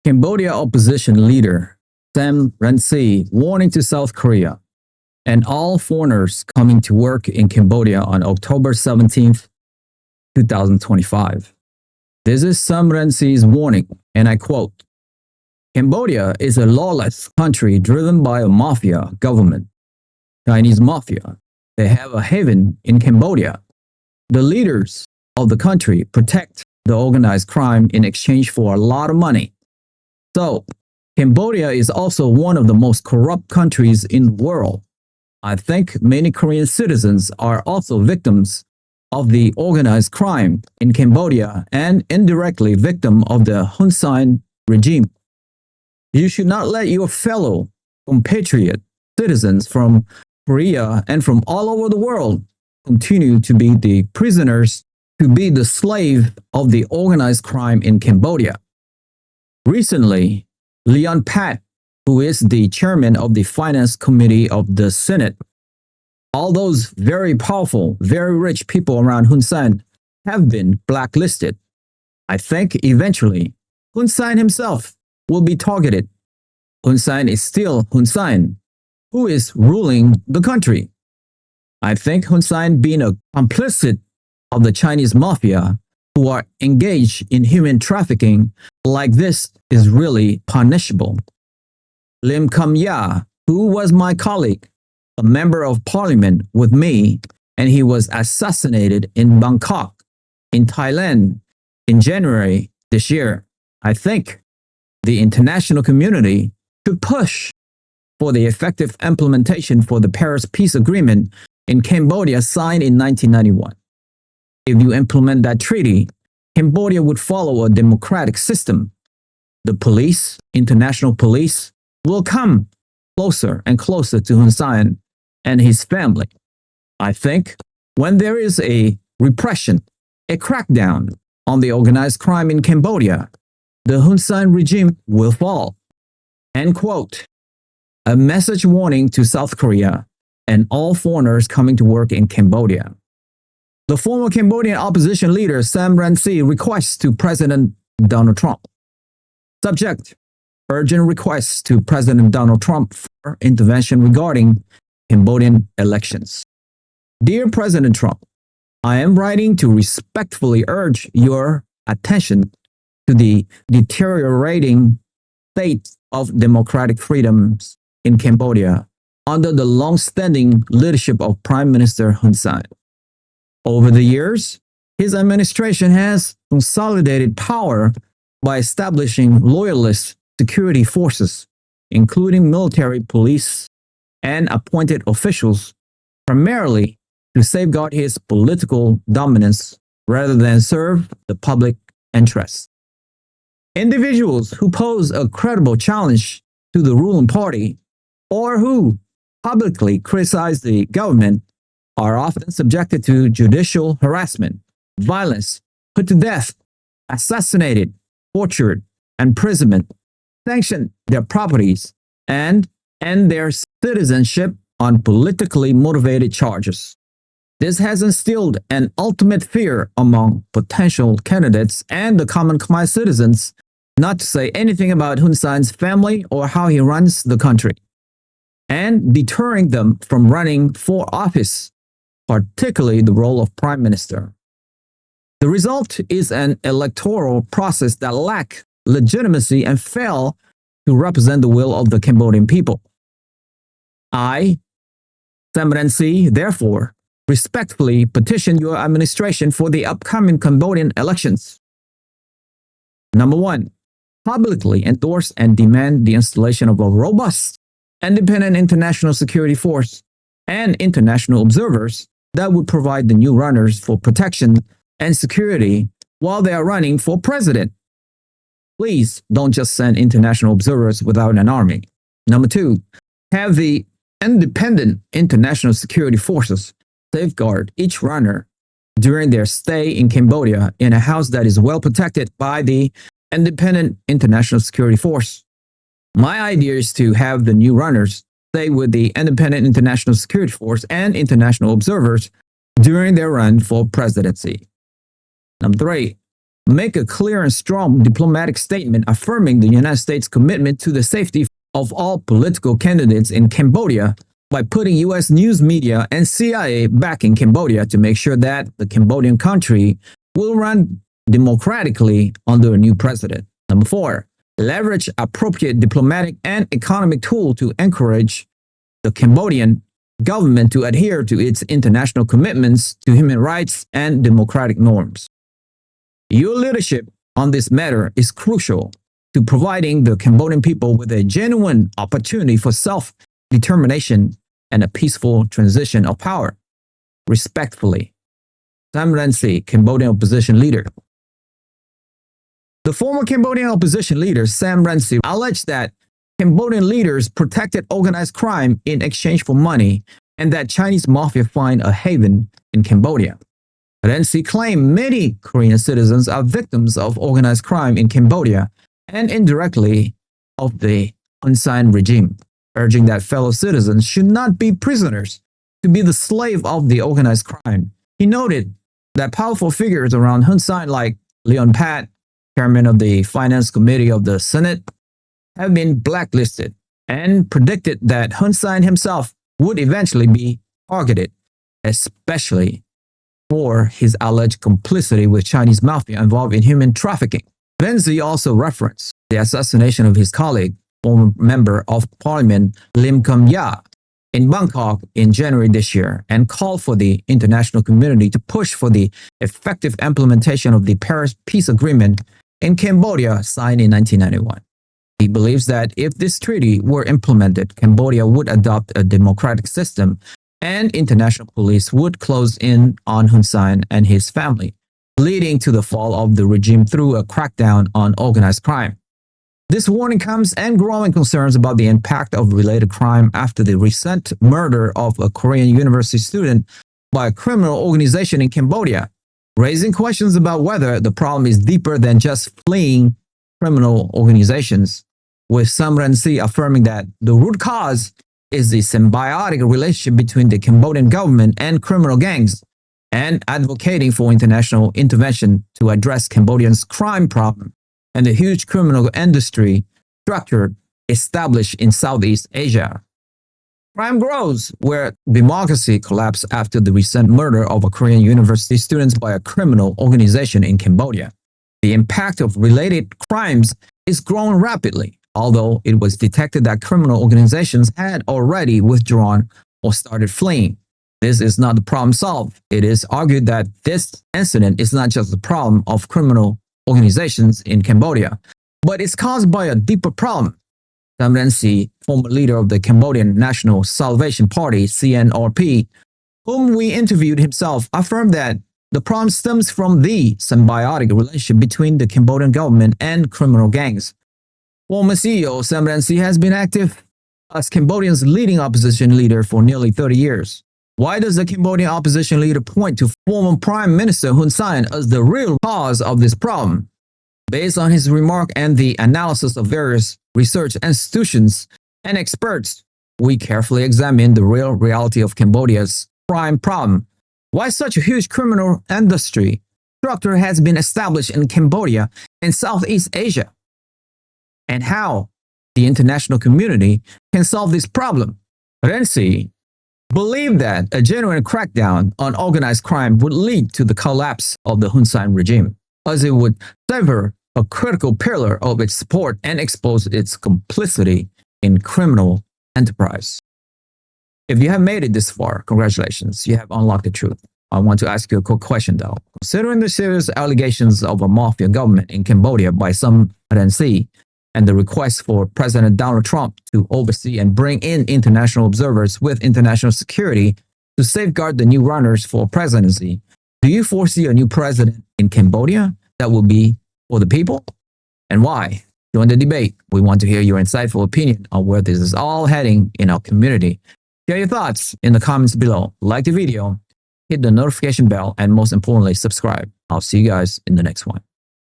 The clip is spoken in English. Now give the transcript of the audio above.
Cambodia opposition leader Sam Rainsy warning to South Korea and all foreigners coming to work in Cambodia on October 17th, 2025. This is Sam Rainsy's warning, and I quote, Cambodia is a lawless country driven by a mafia government, Chinese mafia. They have a haven in Cambodia. The leaders of the country protect the organized crime in exchange for a lot of money. So, Cambodia is also one of the most corrupt countries in the world. I think many Korean citizens are also victims of the organized crime in Cambodia and indirectly victim of the Hun Sen regime. You should not let your fellow compatriot citizens from Korea and from all over the world continue to be the prisoners, to be the slave of the organized crime in Cambodia. Recently, Leon Pat, who is the chairman of the Finance Committee of the Senate, all those very powerful, very rich people around Hun Sen have been blacklisted. I think eventually Hun Sen himself will be targeted. Hun Sen is still Hun Sen, who is ruling the country. I think Hun Sen being a complicit of the Chinese mafia who are engaged in human trafficking like this is really punishable. Lim Kum Ya, who was my colleague, a member of parliament with me, and he was assassinated in Bangkok, in Thailand, in January this year. I think the international community should push for the effective implementation for the Paris Peace Agreement in Cambodia signed in 1991. If you implement that treaty, Cambodia would follow a democratic system. The police, international police, will come closer and closer to Hun Sen and his family. I think when there is a repression, a crackdown on the organized crime in Cambodia, the Hun Sen regime will fall. End quote. A message warning to South Korea and all foreigners coming to work in Cambodia. The former Cambodian opposition leader Sam Rainsy requests to President Donald Trump. Subject: urgent requests to President Donald Trump for intervention regarding Cambodian elections. Dear President Trump, I am writing to respectfully urge your attention to the deteriorating state of democratic freedoms in Cambodia under the long-standing leadership of Prime Minister Hun Sen. Over the years, his administration has consolidated power by establishing loyalist security forces, including military, police, and appointed officials, primarily to safeguard his political dominance rather than serve the public interest. Individuals who pose a credible challenge to the ruling party or who publicly criticize the government are often subjected to judicial harassment, violence, put to death, assassinated, tortured, imprisonment, sanction their properties, and end their citizenship on politically motivated charges. This has instilled an ultimate fear among potential candidates and the common Khmer citizens, not to say anything about Hun Sen's family or how he runs the country, and deterring them from running for office, particularly the role of Prime Minister. The result is an electoral process that lacks legitimacy and fail to represent the will of the Cambodian people. I, Sam Rainsy, therefore, respectfully petition your administration for the upcoming Cambodian elections. Number 1, publicly endorse and demand the installation of a robust, independent international security force and international observers that would provide the new runners for protection and security while they are running for president. Please don't just send international observers without an army. Number 2, have the independent international security forces safeguard each runner during their stay in Cambodia in a house that is well protected by the independent international security force. My idea is to have the new runners stay with the independent international security force and international observers during their run for presidency. Number 3, make a clear and strong diplomatic statement affirming the United States' commitment to the safety of all political candidates in Cambodia by putting U.S. news media and CIA back in Cambodia to make sure that the Cambodian country will run democratically under a new president. Number 4, leverage appropriate diplomatic and economic tools to encourage the Cambodian government to adhere to its international commitments to human rights and democratic norms. Your leadership on this matter is crucial to providing the Cambodian people with a genuine opportunity for self-determination and a peaceful transition of power. Respectfully, Sam Rainsy, Cambodian opposition leader. The former Cambodian opposition leader, Sam Rainsy, alleged that Cambodian leaders protected organized crime in exchange for money and that Chinese mafia find a haven in Cambodia. Rainsy claimed many Korean citizens are victims of organized crime in Cambodia and indirectly of the Hun Sen regime, urging that fellow citizens should not be prisoners to be the slave of the organized crime. He noted that powerful figures around Hun Sen like Leon Pat, chairman of the Finance Committee of the Senate, have been blacklisted and predicted that Hun Sen himself would eventually be targeted, especially for his alleged complicity with Chinese mafia involved in human trafficking. Rainsy also referenced the assassination of his colleague, former member of parliament Lim Kum Ya, in Bangkok in January this year, and called for the international community to push for the effective implementation of the Paris Peace Agreement in Cambodia signed in 1991. He believes that if this treaty were implemented, Cambodia would adopt a democratic system and international police would close in on Hun Sen and his family, leading to the fall of the regime through a crackdown on organized crime. This warning comes and growing concerns about the impact of related crime after the recent murder of a Korean university student by a criminal organization in Cambodia, raising questions about whether the problem is deeper than just fleeing criminal organizations, with Sam Rainsy affirming that the root cause is the symbiotic relationship between the Cambodian government and criminal gangs, and advocating for international intervention to address Cambodia's crime problem and the huge criminal industry structure established in Southeast Asia. Crime grows where democracy collapsed after the recent murder of a Korean university student by a criminal organization in Cambodia. The impact of related crimes is growing rapidly, although it was detected that criminal organizations had already withdrawn or started fleeing. This is not the problem solved. It is argued that this incident is not just the problem of criminal organizations in Cambodia, but it's caused by a deeper problem. Sam Rainsy, former leader of the Cambodian National Salvation Party, CNRP, whom we interviewed himself, affirmed that the problem stems from the symbiotic relationship between the Cambodian government and criminal gangs. Former CEO Sam Rainsy has been active as Cambodia's leading opposition leader for nearly 30 years. Why does the Cambodian opposition leader point to former Prime Minister Hun Sen as the real cause of this problem? Based on his remark and the analysis of various research institutions and experts, we carefully examine the real reality of Cambodia's crime problem. Why such a huge criminal industry structure has been established in Cambodia and Southeast Asia, and how the international community can solve this problem. Rainsy believed that a genuine crackdown on organized crime would lead to the collapse of the Hun Sen regime, as it would sever a critical pillar of its support and expose its complicity in criminal enterprise. If you have made it this far, congratulations, you have unlocked the truth. I want to ask you a quick question though. Considering the serious allegations of a mafia government in Cambodia by Sam Rainsy, and the request for President Donald Trump to oversee and bring in international observers with international security to safeguard the new runners for presidency, do you foresee a new president in Cambodia that will be for the people? And why? Join the debate. We want to hear your insightful opinion on where this is all heading in our community. Share your thoughts in the comments below. Like the video, hit the notification bell, and most importantly, subscribe. I'll see you guys in the next one.